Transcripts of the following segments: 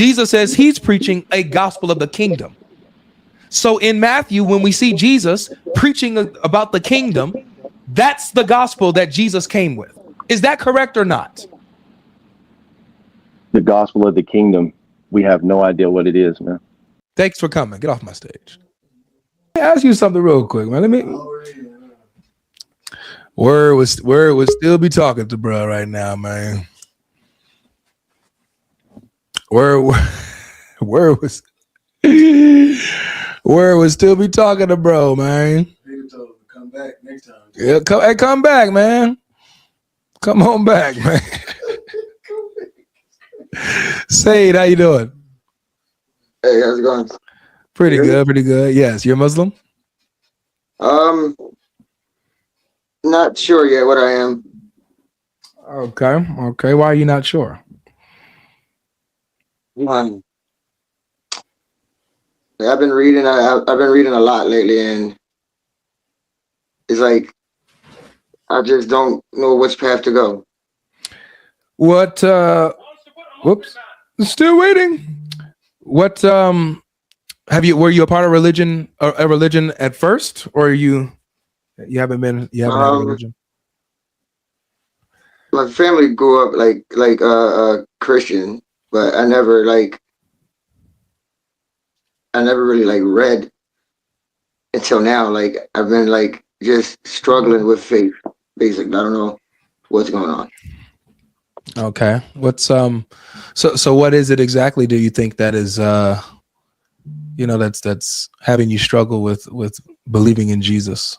Jesus says he's preaching a gospel of the kingdom. So in Matthew, when we see Jesus preaching about the kingdom, that's the gospel that Jesus came with. Is that correct or not? The gospel of the kingdom, we have no idea what it is, man. Thanks for coming. Get off my stage. Let me ask you something real quick, man. Let me. Word would still be talking to bro right now, man. Word was still be talking to bro, man. Come back next time. Yeah, come back, man. Come on back, man. Said, how you doing? Hey, how's it going? Pretty good. Yes, you're Muslim? Not sure yet what I am. Okay. Why are you not sure? I've been reading. I've been reading a lot lately, and it's like I just don't know which path to go. What? Whoops. Still waiting. What? Were you a part of religion? A religion at first, or you haven't been? You haven't had a religion. My family grew up like Christian, but I never really read until now. Like I've been just struggling with faith, basically. I don't know what's going on. Okay. What's so what is it exactly do you think that is that's having you struggle with believing in Jesus?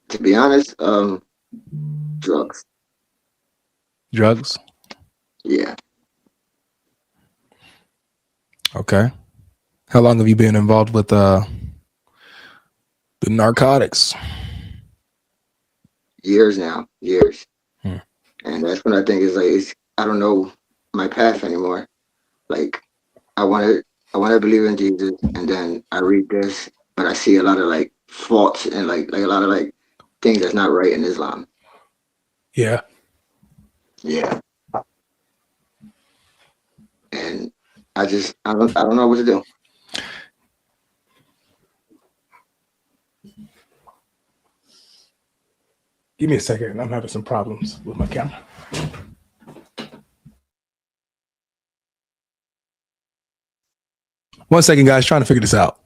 To be honest, drugs. Drugs? Yeah. Okay. How long have you been involved with the narcotics? Years now. Years. Hmm. And that's when I think I don't know my path anymore. Like I want to believe in Jesus, and then I read this, but I see a lot of faults and like a lot of things that's not right in Islam. Yeah. Yeah. And I don't know what to do. Give me a second. I'm having some problems with my camera. One second, guys. Trying to figure this out.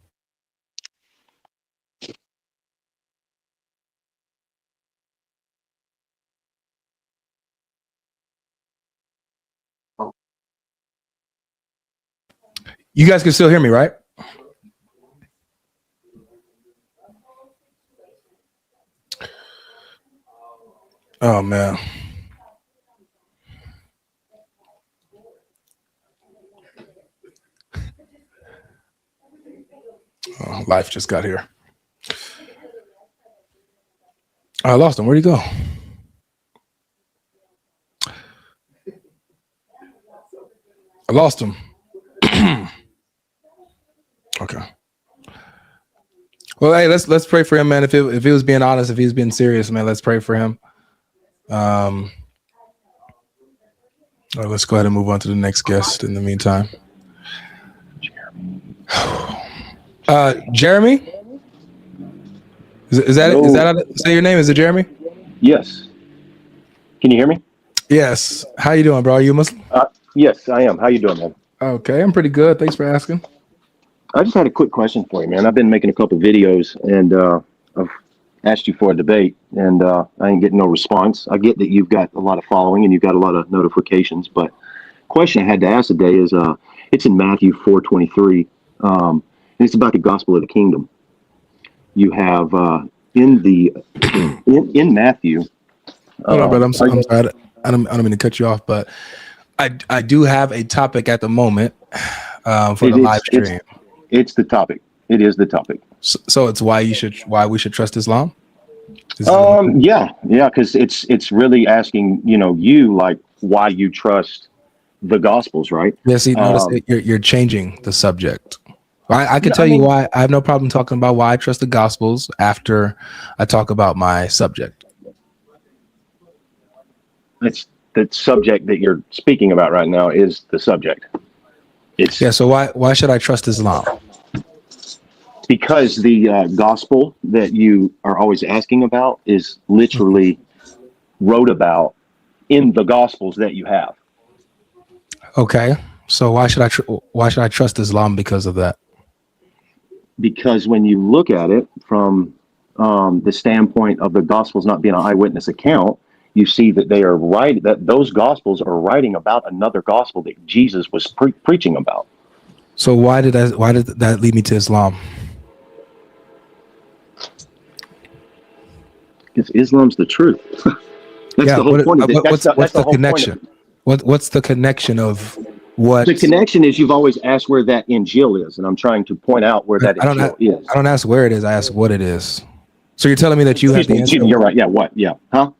You guys can still hear me, right? Oh, man. Oh, life just got here. I lost him. Where'd he go? I lost him. Okay. Well, hey, let's pray for him, man. If he was being honest, if he was being serious, man, let's pray for him. Let's go ahead and move on to the next guest in the meantime. Jeremy? Is that how to say your name? Is it Jeremy? Yes. Can you hear me? Yes. How you doing, bro? Are you a Muslim? Yes, I am. How you doing, man? Okay, I'm pretty good. Thanks for asking. I just had a quick question for you, man. I've been making a couple of videos, and I've asked you for a debate, and I ain't getting no response. I get that you've got a lot of following and you've got a lot of notifications, but question I had to ask today is it's in Matthew 4:23, and it's about the gospel of the kingdom. You have in Matthew. Hold on, brother. I'm sorry. I don't mean to cut you off, but I do have a topic at the moment for the live stream. It's the topic. It is the topic. So it's why we should trust Islam. Yeah, because it's really asking you like why you trust the Gospels, right? Yeah. See, notice you're changing the subject. I can tell you why. I have no problem talking about why I trust the Gospels after I talk about my subject. the subject that you're speaking about right now is the subject. It's So why should I trust Islam? because the gospel that you are always asking about is literally wrote about in the gospels that you have. Okay. So why should I trust Islam because of that? Because when you look at it from the standpoint of the gospels not being an eyewitness account, you see that they are right, that those gospels are writing about another gospel that Jesus was preaching about. So why did that lead me to Islam? Because Islam's the truth. That's the whole point of it. What's the connection? What's the connection of what? The connection is you've always asked where that Injil is, and I'm trying to point out where that Injil is. I don't ask where it is. I ask what it is. So you're telling me that you have the answer? You're right. Yeah. What? Yeah. Huh?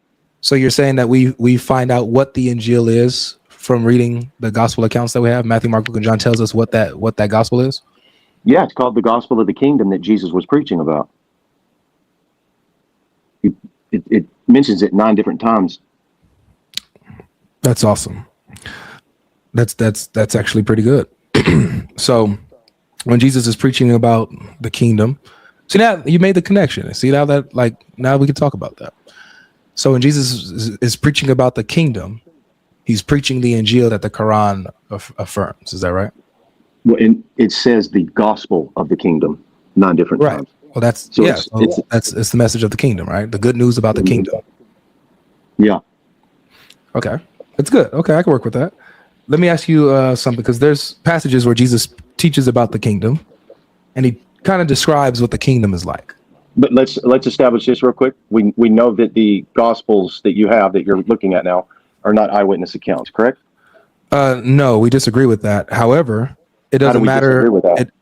So you're saying that we find out what the Injil is from reading the gospel accounts that we have? Matthew, Mark, Luke, and John tells us what that gospel is? Yeah, it's called the gospel of the kingdom that Jesus was preaching about. It mentions it 9 different times. That's awesome. That's actually pretty good. So when Jesus is preaching about the kingdom, see, now you made the connection. See, now we can talk about that. So when Jesus is preaching about the kingdom, he's preaching the Injil that the Qur'an affirms. Is that right? Well, and it says the gospel of the kingdom 9 different times. Well, that's it's the message of the kingdom, right? The good news about the kingdom. Yeah. Okay, that's good. Okay, I can work with that. Let me ask you something, because there's passages where Jesus teaches about the kingdom, and he kind of describes what the kingdom is like. But let's establish this real quick. We know that the gospels that you have that you're looking at now are not eyewitness accounts, correct? No, we disagree with that. However, it doesn't matter.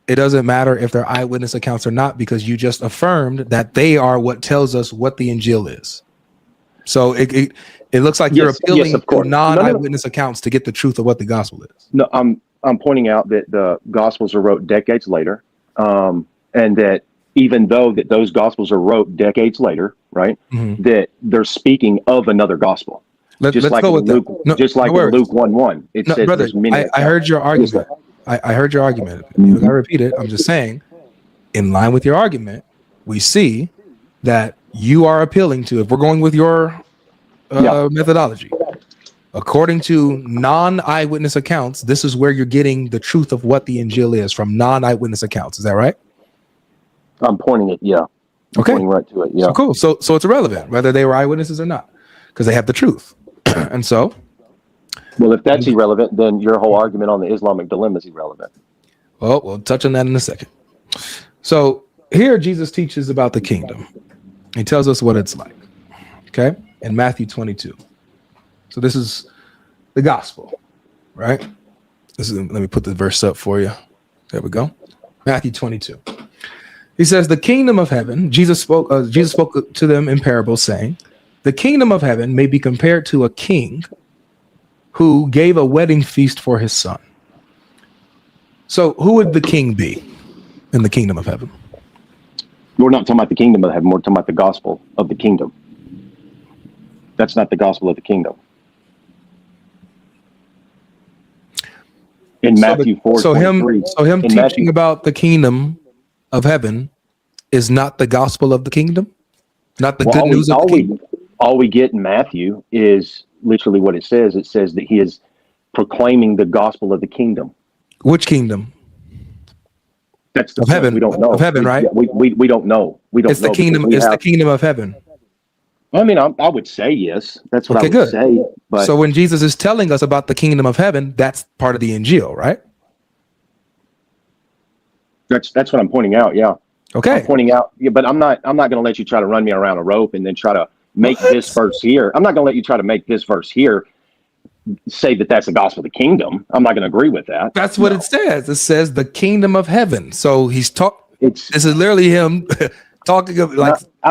It doesn't matter if they're eyewitness accounts or not, because you just affirmed that they are what tells us what the Injil is. So it looks like you're appealing to non-eyewitness accounts to get the truth of what the gospel is. No, I'm pointing out that the gospels are wrote decades later, and that even though that those gospels are wrote decades later, right, that they're speaking of another gospel. Let's go with Luke, that. Just like in Luke 1:1, it says, brother, I heard your argument. I heard your argument. You gotta repeat it. I'm just saying, in line with your argument, we see that you are appealing to, if we're going with your methodology, according to non-eyewitness accounts, this is where you're getting the truth of what the Injil is, from non-eyewitness accounts. Is that right? I'm pointing it. Yeah. Okay. Pointing right to it. Yeah. So cool. So it's irrelevant whether they were eyewitnesses or not, because they have the truth. And so, well, if that's irrelevant, then your whole argument on the Islamic dilemma is irrelevant. Well, we'll touch on that in a second. So here Jesus teaches about the kingdom. He tells us what it's like. Okay. In Matthew 22. So this is the gospel, right? Let me put the verse up for you. There we go. Matthew 22. He says, the kingdom of heaven, Jesus spoke to them in parables, saying, the kingdom of heaven may be compared to a king who gave a wedding feast for his son. So who would the king be in the kingdom of heaven? We're not talking about the kingdom of heaven. We're talking about the gospel of the kingdom. That's not the gospel of the kingdom. In Matthew 4, so him teaching about the kingdom of heaven is not the gospel of the kingdom, not the good news of the kingdom. All we get in Matthew is literally what it says. It says that he is proclaiming the gospel of the kingdom. Which kingdom? That's the heaven. We don't know. Of heaven, right? We don't know. It's the kingdom. It's the kingdom of heaven. I mean, I would say yes. That's what I would say. But so when Jesus is telling us about the kingdom of heaven, that's part of the Injil, right? That's what I'm pointing out. Yeah. Okay. I'm pointing out. Yeah, but I'm not going to let you try to run me around a rope and then try to make this verse here. I'm not going to let you try to make this verse here say that that's the gospel of the kingdom. I'm not going to agree with that. That's what it says. It says the kingdom of heaven. So he's this is literally him talking of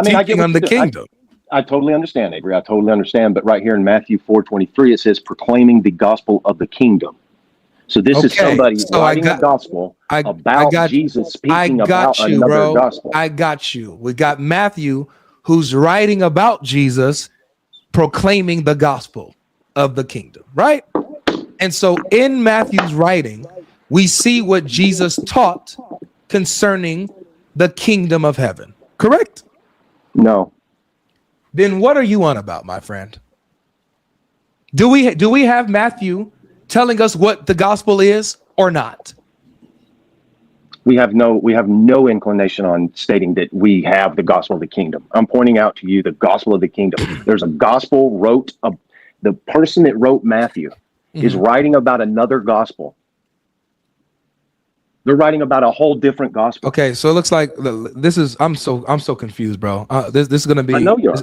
teaching on the kingdom. I totally understand, Avery. I totally understand. But right here in Matthew 4:23, it says proclaiming the gospel of the kingdom. So this is somebody writing the gospel about Jesus speaking about another gospel. I got you. We got Matthew, who's writing about Jesus proclaiming the gospel of the kingdom, right? And so in Matthew's writing, we see what Jesus taught concerning the kingdom of heaven, correct? No. Then what are you on about, my friend? Do we have Matthew telling us what the gospel is or not? We have no inclination on stating that we have the gospel of the kingdom. I'm pointing out to you the gospel of the kingdom. There's a gospel the person that wrote Matthew is writing about another gospel. They're writing about a whole different gospel. Okay, so it looks like this is I'm so confused, bro. This is gonna be. I know you are.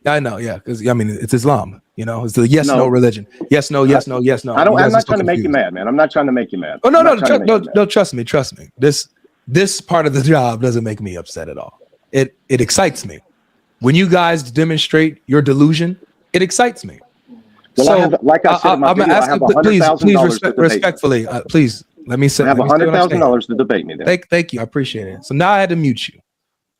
I know, yeah, because I mean it's Islam. You know, it's the yes no religion. Yes no, yes no, yes no. I'm not trying to make you mad, man. I'm not trying to make you mad. Oh no, trust me. This part of the job doesn't make me upset at all. It excites me when you guys demonstrate your delusion. It excites me. Well, so, like I said in my video, I have $100,000 respectfully, please. Let me say. I have $100,000 to debate me. Then. Thank you. I appreciate it. So now I had to mute you.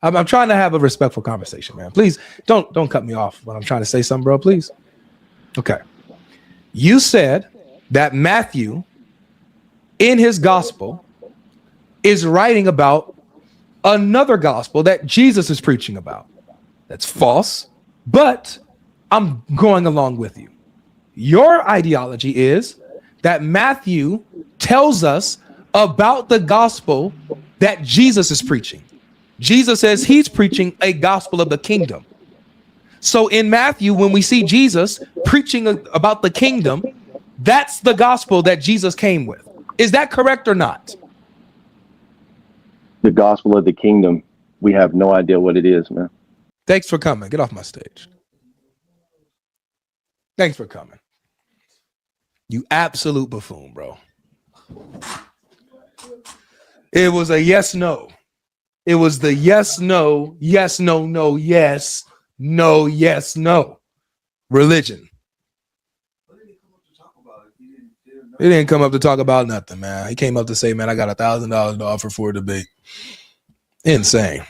I'm trying to have a respectful conversation, man. Please don't cut me off when I'm trying to say something, bro. Please. Okay. You said that Matthew, in his gospel, is writing about another gospel that Jesus is preaching about. That's false, but I'm going along with you. Your ideology is that Matthew tells us about the gospel that Jesus is preaching. Jesus says he's preaching a gospel of the kingdom. So in Matthew, when we see Jesus preaching about the kingdom, that's the gospel that Jesus came with. Is that correct or not? The gospel of the kingdom, we have no idea what it is, man. Thanks for coming. Get off my stage. Thanks for coming. You absolute buffoon, bro. It was a yes, no. It was the yes, no, yes, no, no, yes, no, yes, no. Religion. He didn't come up to talk about nothing, man. He came up to say, man, I got $1,000 to offer for a debate. Insane.